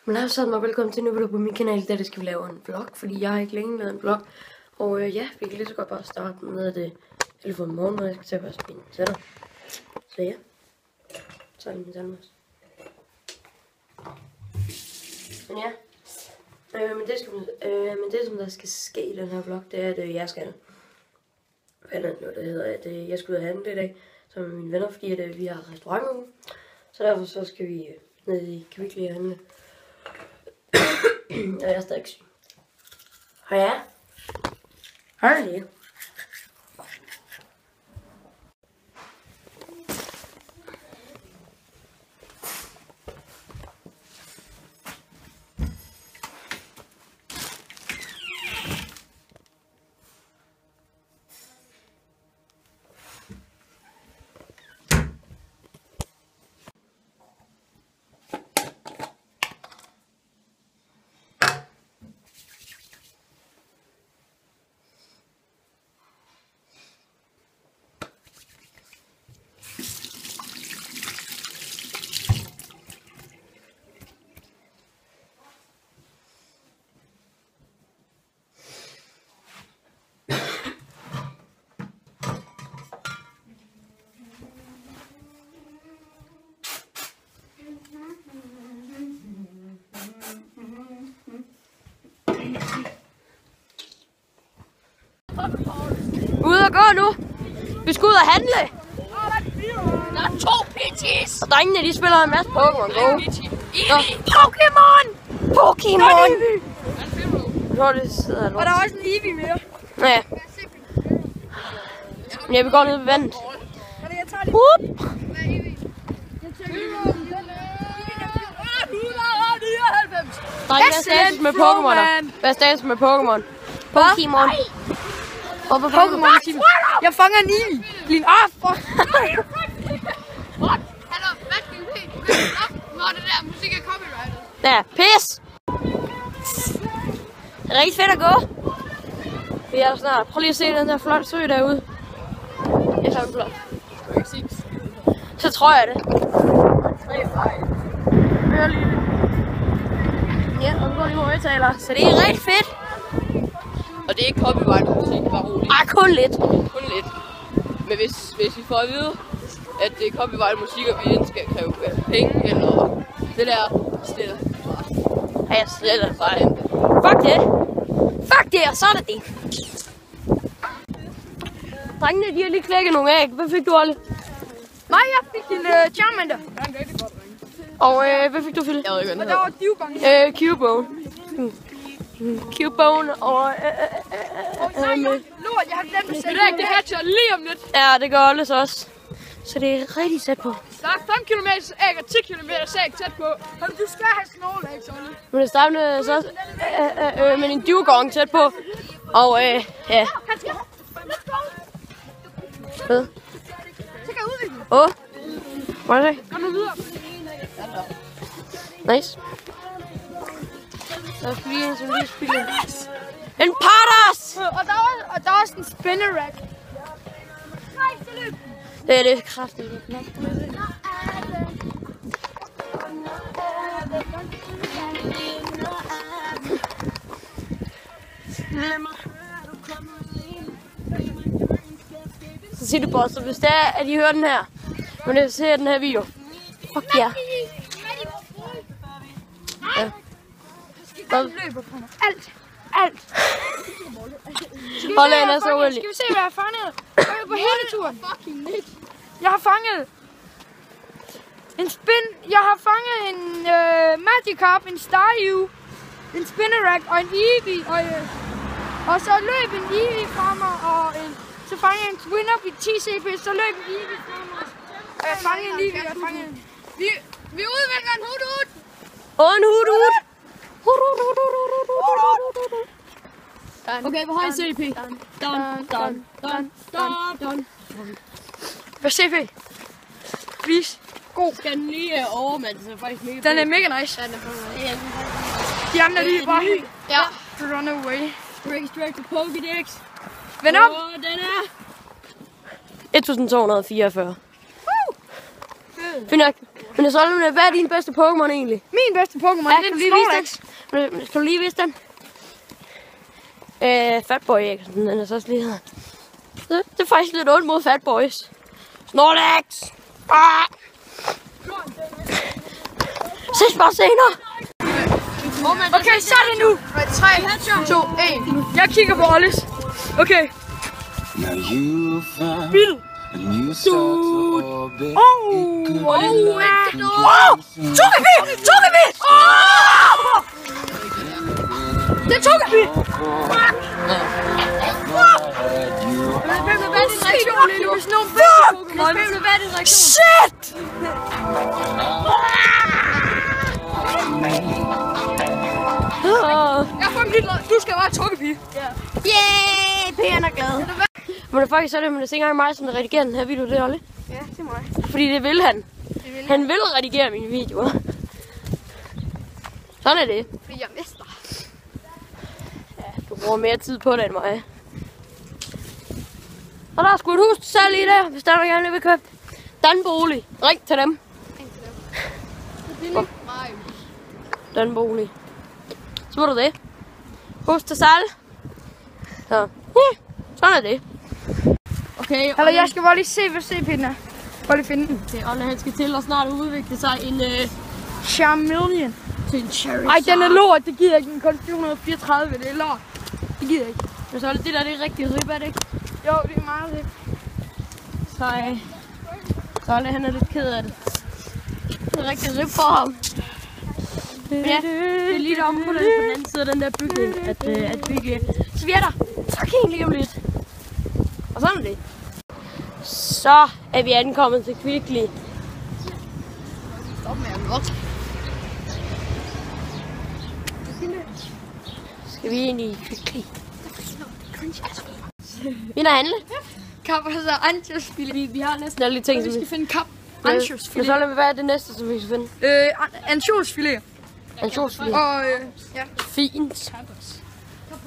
Men jeg har sat mig velkommen til en ny video på min kanal, der skal vi lave en vlog, fordi jeg har ikke længe lavet en vlog. Og ja, vi kan lige så godt bare starte med det for morgen, når jeg skal til at vaske mine tænder. Så ja, så er det min tænder også. Men ja, men det som der skal ske i den her vlog, det er, at jeg skal jeg skal ud og handle i dag sammen med mine venner, fordi at vi har restaurantuge. Så derfor så skal vi ned i Kvickly og handle. Og jeg er stadig syg. Og ja. Hej lige. Ud og gå nu. Vi skal ud og handle. Der er 2 PT's. Og drengene, de spiller en masse Pokémon Go. Pokémon! Pokémon! Hvor det sidder der. Og der er også en Eevee mere. Ja. Ja, vi går ned ved vandet. Drengene, hvad er status med Pokémon? Hvad er status med Pokémon? Pokémon. Hvor var Pokémon? Jeg fanger en Eevee. Lin fuck. Hallo, hvad skal vi se? Du kan stoppe, når det der musik er copyrightet. Ja, pis! Det er rigtig fedt at gå. Vi er der snart. Prøv lige at se den der flotte sø derude. Jeg tager den flot. Så tror jeg det. Hør lige. Ja, og vi går lige på højtaler. Så det er rigtig fedt. Og det er ikke copyrightet musik, bare roligt. Ej, kun lidt. Kun lidt. Men hvis vi får at vide, at det er copyrightet musik, og vi ikke skal kræve penge, eller det der, stiller Ja, jeg sletter det bare. Fuck det. Fuck det, og så er det det. Drengene, de har lige klækket nogle æg. Hvad fik du, Olli? Nej, jeg fik en Charmander. Og hvad fik du, Phil? Jeg ved ikke, hvad Og den der hedder. var Cubone. Cubone. Cubone og Lort, jeg har glemt at sætte Det hatcher lige om lidt. ja, det gør Olles også. Så det er rigtig tæt på. Der er 5 km æg og 10 km æg tæt på. Men du skal have snorlæg, Sonne. Men det starter så med en dugong tæt på. Og ja. Han skal. Hvad? Så kan jeg udvikle. Må jeg se? Kom nu videre. Nice. Der er lige en, som lige spiller. En Paras! Og der er også en spinner rack. Nej, så løb. Det er det kraftigt. Så siger du bare, så hvis det er, at I hører den her, men det ser den her video. Fuck ja. Ja. Alt løber på mig. Alt. Hold af, så uheldig. Skal vi se, hvad jeg har fanget? Jeg er på hele turen. Jeg har fanget en spin. Jeg har fanget en Magikarp, en Staryu, en Spinnerack og en Eevee. Og så løb en Eevee fra mig, så fangede jeg en Swinub i 10 CP, så løb en Eevee fra mig. Og jeg fangede en Eevee, Vi udvikler en hudud. Og en hudud. Okay, hvor høj CP? Done. Hvad CP? Please. God. Skal den lige over, men det er faktisk mega Den er mega nice. De andre de er bare helt. Ja. Run away. Straight to Pokédex. Vend op. Den er 1244. Fint nok. Men så hvad er din bedste Pokémon egentlig? Min bedste Pokémon, Ja, det kan er du lige vise Snorlax. den? Kan du lige vise den? Fatboy, ikke? Den er så også lige her. Det er faktisk lidt ondt mod Fatboys. Snorlax! Ah! Ses bare senere! Okay, så er det nu. 3, 2, 1. Jeg kigger på Ollis. Okay. Now you found Bil. a new start to orbit. Togepi! Togepi! Det er Togepi! Shit! Jeg får en lille. Du skal være Togepi. Yeah! Pæren er glad. Men det er faktisk sådan, at det er ikke engang mig, som redigerer den her video, det er Olle. Ja, det er mig. Fordi det vil han. Han vil redigere mine videoer. Sådan er det. Fordi jeg mester. Ja, du bruger mere tid på det end mig. Og der er sgu et hus til salg i der, hvis der er nogen gerne vil købe. Danbolig. Ring til dem. Danbolig. Så må du det. Hus til salg. Så. Ja, sådan er det. Okay, Eller jeg skal bare lige se, hvad CP'en er. Bare lige finde den. det Olle, han skal til at snart udvikle sig en Charmeleon. til en cherry. Ej, den er lort. Det gider jeg ikke. Den koster 434. Det er lort. Det gider jeg ikke. Men så er det der, det er rigtig rib, er det ikke? Jo, det er meget det. Så Olle, han er lidt ked af det. Det er rigtig rib for ham. Men ja, det er lige om på den anden side af den der bygning, at bygge svirter. Så kan I lige om lidt. Og sådan er det. Så er vi ankommet til Kvickly. Stop med at vlogge. Skal vi ind i Kvickly? Vi er handle. Kap, altså ansjosfilet. Vi har næsten alle de ting, Vi som skal vi... finde kap. Men Ansjosfilet. så hvad er det næste, som vi skal finde? Ansjosfilet. Ansjosfilet. Og ja. Fint.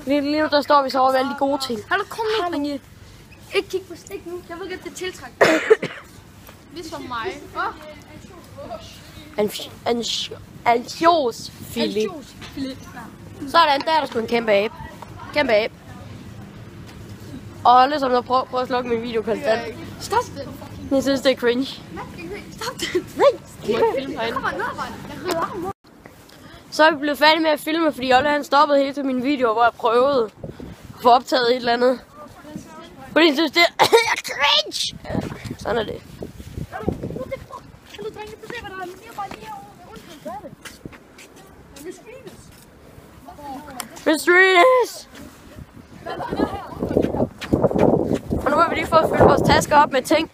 Lige nu der står vi så over ved alle de gode ting. Hallo, kom nu, drenge. Ikke kig på stik nu. Jeg ved ikke, at det er tiltrækt. Ligesom mig. Ansjosfilet. Sådan, der er der sgu en kæmpe abe. Kæmpe abe. Og Olle, som der prøver at slukke min video konstant. Stop det. Jeg synes, det er cringe. Stop det. Nej, du må ikke filme herinde. Så er vi blevet færdige med at filme, fordi Olle han stoppede hele til mine videoer, hvor jeg prøvede at få optaget et eller andet. Fordi jeg synes, det er cringe. Sådan er det. Hallo, drenge. Prøv at se, hvad der er. Jeg er bare lige herovre. Mysteries! Og nu har vi lige fået fyldt vores tasker op med ting.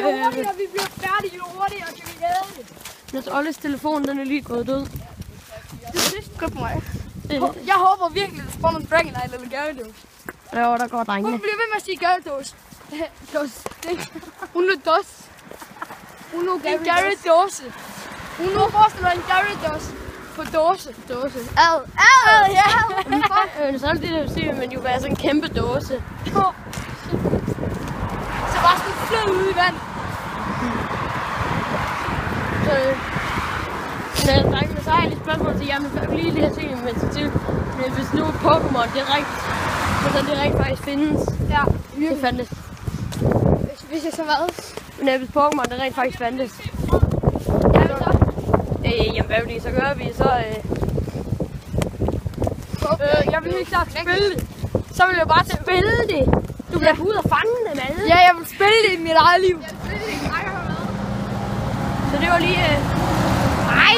Hurtigere, vi bliver færdige, jo hurtigere kan vi lade det. Hvis Olles telefon den er lige gået død. Det er sidst, køb mig. Jeg håber virkelig, at det spawner en Dragonite eller Gyarados. Ja, der går drengene. Hun bliver ved med at sige Gyarados. Uno dos. Uno Gyarados. Uno forestiller en Gyarados på dåse. Ad, ja. Så er det det, der siger, men jo bare sådan en kæmpe dåse. Så bare sådan flød ud i vand. Så har jeg lige spørgsmål til jer, men jeg vil lige have ting med sig til. Men hvis nu Pokémon, det er rigtigt, så det rent faktisk findes. Ja, Det fandtes. hvis jeg så hvad? Men hvis Pokémon, det rent faktisk fandtes. Jamen hvad vil I så gøre? Vi så... Jeg vil helt klart spille det. Så vil jeg bare spille det. Du bliver ud og fange dem alle. Ja, jeg vil spille det i mit eget liv. Så det var lige... Nej!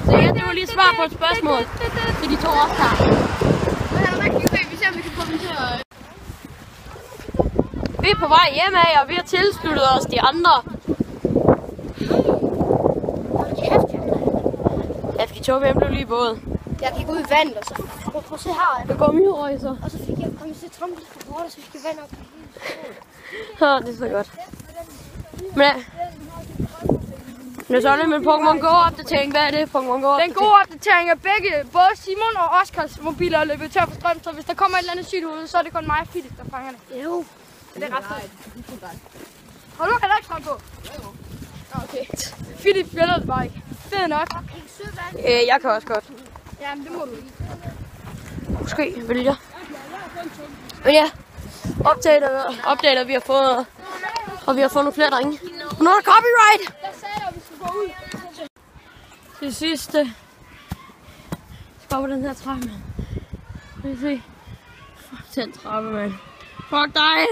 Så ja, det var lige svar på et spørgsmål til de to optager. Vi ser, om vi kan få dem til at... Vi er på vej hjem af, og vi har tilsluttet os de andre. Jeg fik tog, hvem blev lige båd. Jeg gik ud i vandet, og så prøv at se her. Det går mye over i så. Og så fik jeg kommet til at trampe lidt på bordet, og så fik jeg vand op. Ja, det er så godt. Men ja, Det er sådan med Pokémon Go-opdatering. Hvad er det, Pokémon Go-opdatering? Den gode opdatering er begge, både Simon og Oscars mobiler er løbet tør for strøm, så hvis der kommer et eller andet sygt ud, så er det kun mig og Philip, der fanger det. Jo. Det er ret fedt. Har du heller ikke strøm på? Okay. Philip spiller det bare ikke. Fed nok. Jeg kan også godt. Jamen, det må du ikke. Måske vil jeg. Men ja, opdater vi har fået, og vi har fået nogle flere drenge. Og nu er der copyright! Jeg sagde, at vi skulle gå ud. Det sidste. Skal op på den her trappe, mand. Kan I se? Fuck den trappe, mand. Fuck dig!